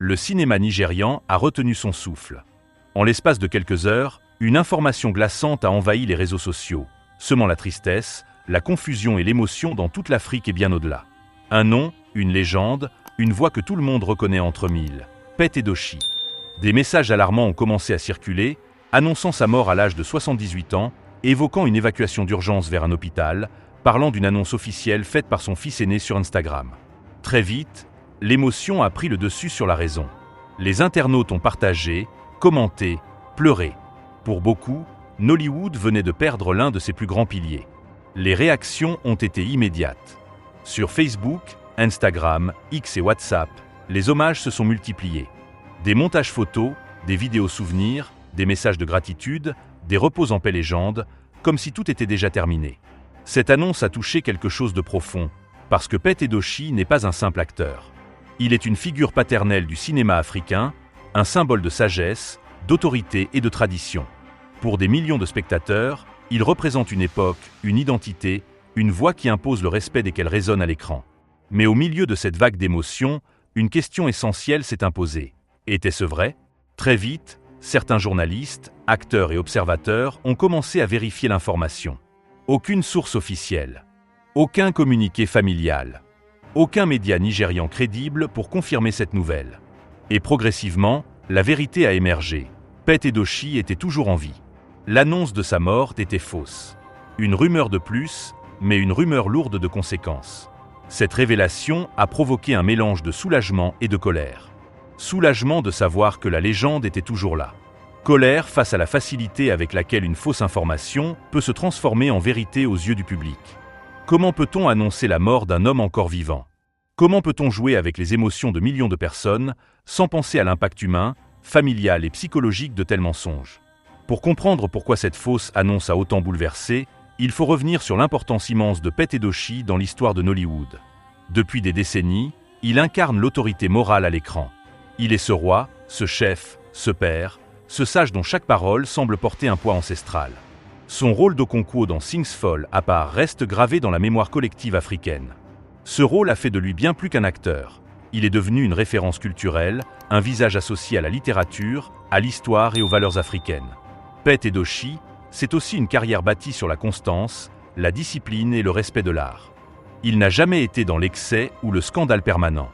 le cinéma nigérian a retenu son souffle. En l'espace de quelques heures, une information glaçante a envahi les réseaux sociaux, semant la tristesse, la confusion et l'émotion dans toute l'Afrique et bien au-delà. Un nom, une légende, une voix que tout le monde reconnaît entre mille, Pete Edochie. Des messages alarmants ont commencé à circuler, annonçant sa mort à l'âge de 78 ans, évoquant une évacuation d'urgence vers un hôpital, parlant d'une annonce officielle faite par son fils aîné sur Instagram. Très vite, l'émotion a pris le dessus sur la raison. Les internautes ont partagé, commenté, pleuré. Pour beaucoup, Nollywood venait de perdre l'un de ses plus grands piliers. Les réactions ont été immédiates. Sur Facebook, Instagram, X et WhatsApp, les hommages se sont multipliés. Des montages photos, des vidéos souvenirs, des messages de gratitude, des repos en paix légendes, comme si tout était déjà terminé. Cette annonce a touché quelque chose de profond, parce que Pete Edochie n'est pas un simple acteur. Il est une figure paternelle du cinéma africain, un symbole de sagesse, d'autorité et de tradition. Pour des millions de spectateurs, il représente une époque, une identité, une voix qui impose le respect dès qu'elle résonne à l'écran. Mais au milieu de cette vague d'émotions, une question essentielle s'est imposée. Était-ce vrai ? Très vite, certains journalistes, acteurs et observateurs ont commencé à vérifier l'information. Aucune source officielle, aucun communiqué familial, aucun média nigérian crédible pour confirmer cette nouvelle. Et progressivement, la vérité a émergé. Pete Edochie était toujours en vie. L'annonce de sa mort était fausse. Une rumeur de plus, mais une rumeur lourde de conséquences. Cette révélation a provoqué un mélange de soulagement et de colère. Soulagement de savoir que la légende était toujours là. Colère face à la facilité avec laquelle une fausse information peut se transformer en vérité aux yeux du public. Comment peut-on annoncer la mort d'un homme encore vivant ? Comment peut-on jouer avec les émotions de millions de personnes sans penser à l'impact humain, familial et psychologique de tels mensonges ? Pour comprendre pourquoi cette fausse annonce a autant bouleversé, il faut revenir sur l'importance immense de Pete Edochie dans l'histoire de Nollywood. Depuis des décennies, il incarne l'autorité morale à l'écran. Il est ce roi, ce chef, ce père, ce sage dont chaque parole semble porter un poids ancestral. Son rôle d'Okonkwo dans Things Fall à part reste gravé dans la mémoire collective africaine. Ce rôle a fait de lui bien plus qu'un acteur. Il est devenu une référence culturelle, un visage associé à la littérature, à l'histoire et aux valeurs africaines. Pete Edochie, c'est aussi une carrière bâtie sur la constance, la discipline et le respect de l'art. Il n'a jamais été dans l'excès ou le scandale permanent.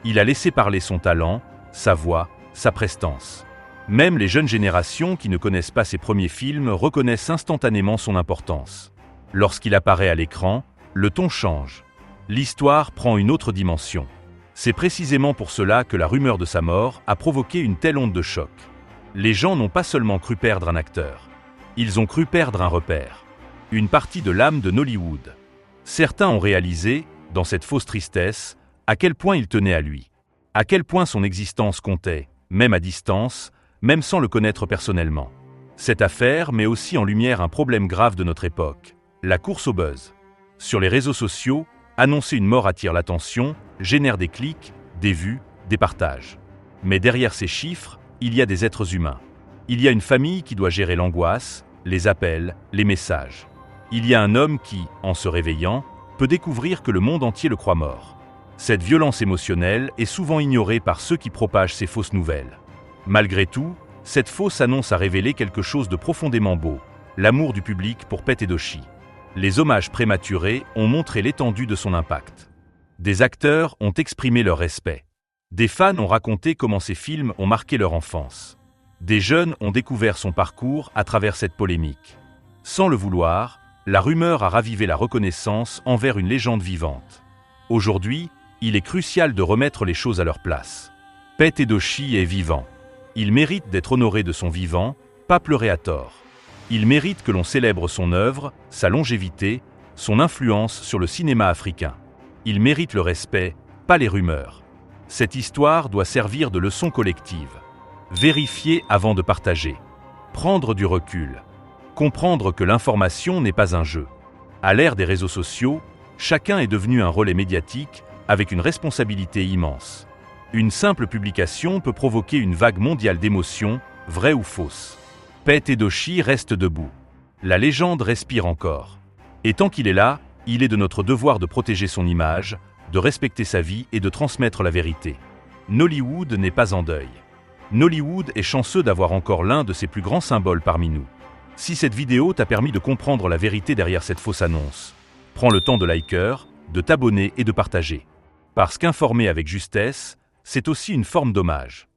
Il a laissé parler son talent, sa voix, sa prestance. Même les jeunes générations qui ne connaissent pas ses premiers films reconnaissent instantanément son importance. Lorsqu'il apparaît à l'écran, le ton change. L'histoire prend une autre dimension. C'est précisément pour cela que la rumeur de sa mort a provoqué une telle onde de choc. Les gens n'ont pas seulement cru perdre un acteur. Ils ont cru perdre un repère. Une partie de l'âme de Nollywood. Certains ont réalisé, dans cette fausse tristesse, à quel point il tenait à lui. À quel point son existence comptait, même à distance, même sans le connaître personnellement. Cette affaire met aussi en lumière un problème grave de notre époque, la course au buzz. Sur les réseaux sociaux, annoncer une mort attire l'attention, génère des clics, des vues, des partages. Mais derrière ces chiffres, il y a des êtres humains. Il y a une famille qui doit gérer l'angoisse, les appels, les messages. Il y a un homme qui, en se réveillant, peut découvrir que le monde entier le croit mort. Cette violence émotionnelle est souvent ignorée par ceux qui propagent ces fausses nouvelles. Malgré tout, cette fausse annonce a révélé quelque chose de profondément beau, l'amour du public pour Pete Edochie. Les hommages prématurés ont montré l'étendue de son impact. Des acteurs ont exprimé leur respect. Des fans ont raconté comment ces films ont marqué leur enfance. Des jeunes ont découvert son parcours à travers cette polémique. Sans le vouloir, la rumeur a ravivé la reconnaissance envers une légende vivante. Aujourd'hui, il est crucial de remettre les choses à leur place. Pete Edochie est vivant. Il mérite d'être honoré de son vivant, pas pleuré à tort. Il mérite que l'on célèbre son œuvre, sa longévité, son influence sur le cinéma africain. Il mérite le respect, pas les rumeurs. Cette histoire doit servir de leçon collective. Vérifier avant de partager. Prendre du recul. Comprendre que l'information n'est pas un jeu. À l'ère des réseaux sociaux, chacun est devenu un relais médiatique avec une responsabilité immense. Une simple publication peut provoquer une vague mondiale d'émotions, vraies ou fausses. Pete Edochie reste debout. La légende respire encore. Et tant qu'il est là, il est de notre devoir de protéger son image, de respecter sa vie et de transmettre la vérité. Nollywood n'est pas en deuil. Nollywood est chanceux d'avoir encore l'un de ses plus grands symboles parmi nous. Si cette vidéo t'a permis de comprendre la vérité derrière cette fausse annonce, prends le temps de liker, de t'abonner et de partager. Parce qu'informer avec justesse, c'est aussi une forme d'hommage.